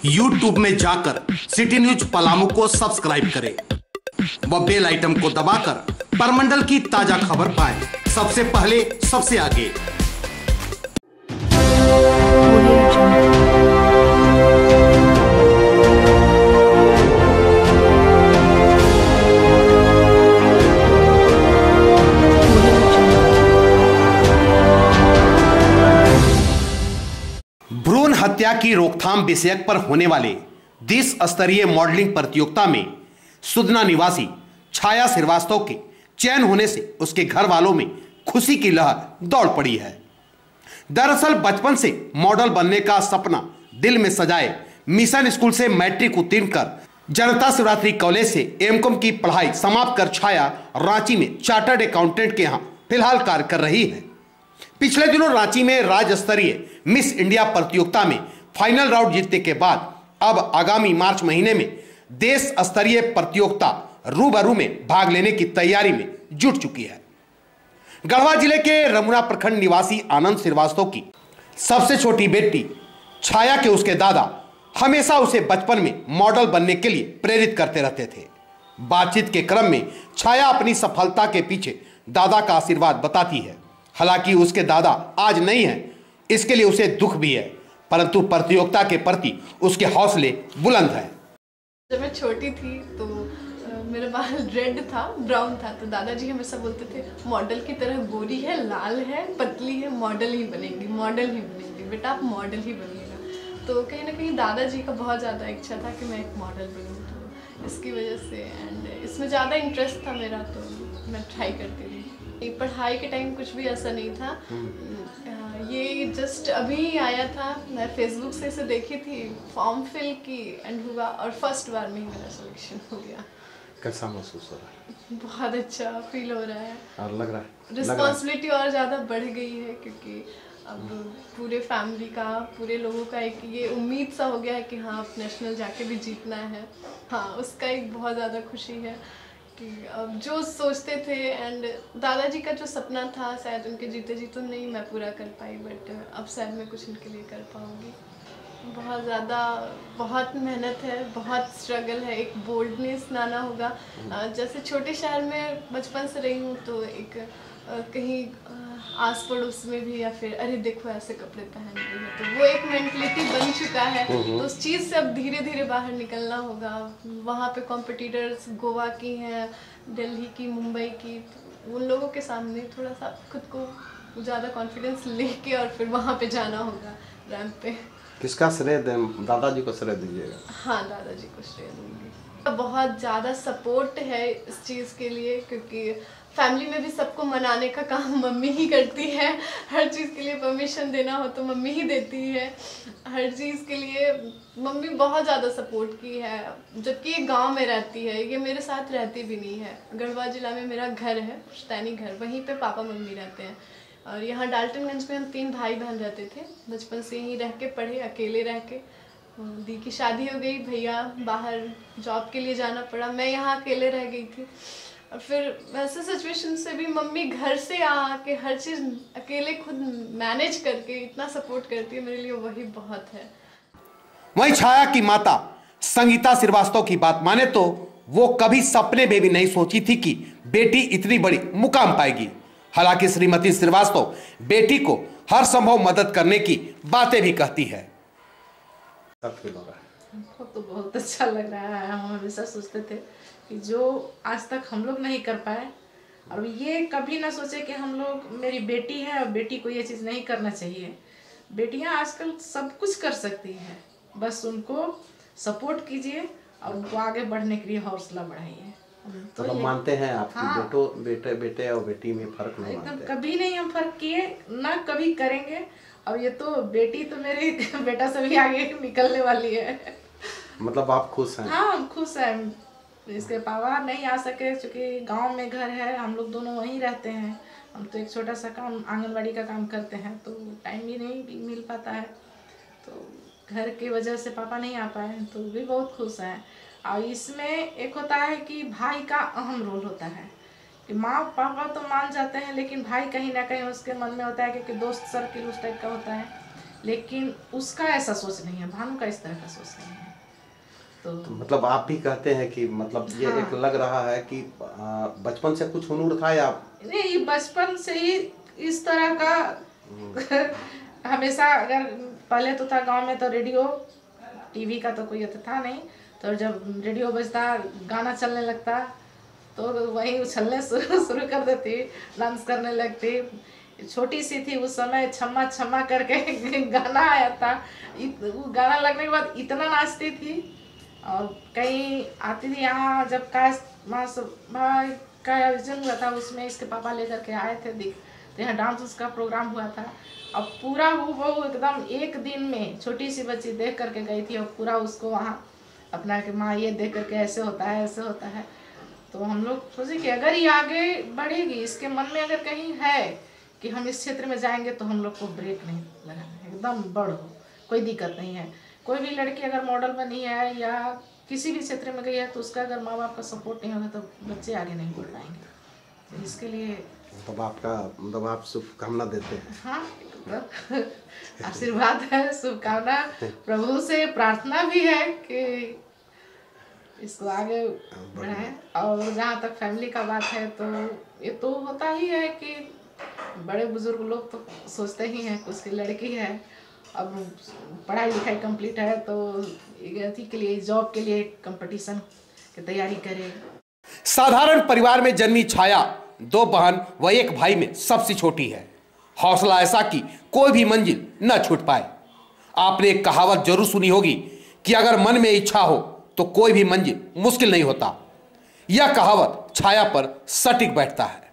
YouTube में जाकर city news Palamu को सब्सक्राइब करें व बेल आइटम को दबाकर परमंडल की ताजा खबर पाएं सबसे पहले सबसे आगे। भ्रूण हत्या की रोकथाम विषयक पर होने वाले देश स्तरीय मॉडलिंग प्रतियोगिता में सुदना निवासी छाया श्रीवास्तव के चयन होने से उसके घर वालों में खुशी की लहर दौड़ पड़ी है। दरअसल बचपन से मॉडल बनने का सपना दिल में सजाए मिशन स्कूल से मैट्रिक उत्तीर्ण कर जनता शिवरात्रि कॉलेज से एमकॉम की पढ़ाई समाप्त कर छाया रांची में चार्टर्ड अकाउंटेंट के यहाँ फिलहाल कार्य कर रही है। पिछले दिनों रांची में राज्य स्तरीय मिस इंडिया प्रतियोगिता में फाइनल राउंड जीतने के बाद अब आगामी मार्च महीने में देश स्तरीय प्रतियोगिता रूबरू में भाग लेने की तैयारी में जुट चुकी है। गढ़वा जिले के रमुना प्रखंड निवासी आनंद श्रीवास्तव की सबसे छोटी बेटी छाया के उसके दादा हमेशा उसे बचपन में मॉडल बनने के लिए प्रेरित करते रहते थे। बातचीत के क्रम में छाया अपनी सफलता के पीछे दादा का आशीर्वाद बताती है। हालांकि उसके दादा आज नहीं है, इसके लिए उसे दुख भी है, परंतु प्रतियोगिता के प्रति उसके हौसले बुलंद हैं। जब मैं छोटी थी तो मेरा बाल रेड था, ब्राउन था, तो दादाजी हमेशा बोलते थे मॉडल की तरह गोरी है, लाल है, पतली है, मॉडल ही बनेगी, मॉडल ही बनेगी, बेटा आप मॉडल ही बनिएगा। तो कहीं ना कहीं दादाजी का बहुत ज़्यादा इच्छा था कि मैं एक मॉडल बनूँ, तो इसकी वजह से एंड इसमें ज़्यादा इंटरेस्ट था मेरा, तो मैं ट्राई करती थी। पढ़ाई के टाइम कुछ भी ऐसा नहीं था, ये जस्ट अभी आया था, मैं फेसबुक से इसे देखी थी, फॉर्म फिल की एंड हुआ और फर्स्ट बार में ही मेरा सिलेक्शन हो गया। कैसा महसूस हो रहा है? बहुत अच्छा फील हो रहा है और लग रहा है रिस्पॉन्सिबिलिटी और ज़्यादा बढ़ गई है, क्योंकि अब पूरे फैमिली का, पूरे लोगों का एक ये उम्मीद सा हो गया है कि हाँ अब नेशनल जाके भी जीतना है। हाँ, उसका एक बहुत ज़्यादा खुशी है कि अब जो सोचते थे एंड दादाजी का जो सपना था शायद उनके जीते जी तो नहीं मैं पूरा कर पाई, बट अब शायद मैं कुछ उनके लिए कर पाऊँगी। बहुत ज़्यादा बहुत मेहनत है, बहुत स्ट्रगल है, एक बोल्डनेस लाना होगा। जैसे छोटे शहर में बचपन से रही हूँ तो एक कहीं आस पड़ोस में भी या फिर अरे देखो ऐसे कपड़े पहन रही है, तो वो एक मेंटलिटी बन चुका है। तो उस चीज़ से अब धीरे धीरे बाहर निकलना होगा। वहाँ पे कॉम्पिटिटर्स गोवा की हैं, दिल्ली की, मुंबई की, तो उन लोगों के सामने थोड़ा सा खुद को ज़्यादा कॉन्फिडेंस लेके और फिर वहाँ पे जाना होगा रैंप पे। किसका श्रेय दें? दादाजी को श्रेय दीजिएगा? हाँ, दादाजी को श्रेय दूंगी। बहुत ज़्यादा सपोर्ट है इस चीज़ के लिए, क्योंकि फैमिली में भी सबको मनाने का काम मम्मी ही करती है। हर चीज़ के लिए परमिशन देना हो तो मम्मी ही देती है। हर चीज़ के लिए मम्मी बहुत ज़्यादा सपोर्ट की है, जबकि ये गांव में रहती है, ये मेरे साथ रहती भी नहीं है। गढ़वा जिला में मेरा घर है, पुश्तैनी घर, वहीं पे पापा मम्मी रहते हैं। और यहाँ डाल्टनगंज में हम 3 भाई बहन रहते थे, बचपन से यहीं रह के पढ़े, अकेले रह के। दी की शादी हो गई, भैया बाहर जॉब के लिए जाना पड़ा, मैं यहाँ अकेले रह गई थी। और फिर वैसे सिचुएशन से भी मम्मी घर से आके हर चीज़ अकेले खुद मैनेज करके इतना सपोर्ट करती है, मेरे लिए वही बहुत है। वहीं छाया की माता संगीता श्रीवास्तव की बात माने तो वो कभी सपने में भी नहीं सोची थी कि बेटी इतनी बड़ी मुकाम पाएगी। हालांकि श्रीमती श्रीवास्तव बेटी को हर संभव मदद करने की बातें भी कहती है। हमको तो बहुत अच्छा लग रहा है। हम हमेशा सोचते थे कि जो आज तक हम लोग नहीं कर पाए, और ये कभी ना सोचे कि हम लोग, मेरी बेटी है और बेटी को ये चीज़ नहीं करना चाहिए। बेटियां आजकल सब कुछ कर सकती हैं, बस उनको सपोर्ट कीजिए और उनको आगे बढ़ने के लिए हौसला बढ़ाइए। तो हम मानते हैं आपकी हाँ, बेटे और बेटी में फर्क नहीं एकदम मानते। कभी नहीं हम फर्क किए, ना कभी करेंगे। और ये तो बेटी तो मेरे बेटा से भी आगे निकलने वाली है। मतलब आप खुश हैं? हाँ, हम खुश हैं। इसके पापा नहीं आ सके क्योंकि गांव में घर है, हम लोग दोनों वहीं रहते हैं। हम तो एक छोटा सा काम, आंगनवाड़ी का काम करते हैं, तो टाइम ही नहीं मिल पाता है। तो घर की वजह से पापा नहीं आ पाए, तो भी बहुत खुश हैं। और इसमें एक होता है कि भाई का अहम रोल होता है कि माँ पापा तो मान जाते हैं, लेकिन भाई कहीं ना कहीं उसके मन में होता है, क्योंकि दोस्त सर्किल उस टाइप का होता है लेकिन उसका ऐसा सोच नहीं है, भानु का इस तरह का सोच नहीं है। तो मतलब आप भी कहते हैं कि मतलब ये हाँ। एक लग रहा है कि बचपन से कुछ हुनर था या नहीं, बचपन से ही इस तरह का हमेशा, अगर पहले तो था गांव में तो रेडियो टीवी का तो कोई था नहीं, तो जब रेडियो बजता गाना चलने लगता तो वहीं उछलने शुरू कर देती, डांस करने लगती। छोटी सी थी उस समय, छम्मा छम्मा करके गाना आया था, वो गाना लगने के बाद इतना नाचती थी। और कहीं आती थी यहाँ, जब भाई का आयोजन हुआ था उसमें इसके पापा लेकर के आए थे, तो यहाँ डांस उसका प्रोग्राम हुआ था। अब पूरा वो एकदम एक दिन में छोटी सी बच्ची देख करके गई थी और पूरा उसको वहाँ अपना कि माँ ये देख करके ऐसे होता है ऐसे होता है। तो हम लोग सोचे कि अगर ये आगे बढ़ेगी, इसके मन में अगर कहीं है कि हम इस क्षेत्र में जाएंगे, तो हम लोग को ब्रेक नहीं लगाना है, एकदम बढ़ो, कोई दिक्कत नहीं है। कोई भी लड़की अगर मॉडल बनी है या किसी भी क्षेत्र में गई है, तो उसका अगर माँ बाप का सपोर्ट नहीं होगा तो बच्चे आगे नहीं बढ़ पाएंगे। तो इसके लिए मतलब आप शुभकामना देते हैं। हाँ, आशीर्वाद है, शुभकामना, प्रभु से प्रार्थना भी है कि इसको आगे बढ़ाएं। और जहाँ तक फैमिली का बात है, तो ये तो होता ही है कि बड़े बुजुर्ग लोग तो सोचते ही हैं कि उसकी लड़की है, अब पढ़ाई लिखाई कंप्लीट है तो अथी के लिए, जॉब के लिए कंपटीशन की तैयारी करे। साधारण परिवार में जन्मी छाया 2 बहन व 1 भाई में सबसे छोटी है। हौसला ऐसा कि कोई भी मंजिल न छूट पाए। आपने एक कहावत जरूर सुनी होगी कि अगर मन में इच्छा हो तो कोई भी मंजिल मुश्किल नहीं होता। यह कहावत छाया पर सटीक बैठता है।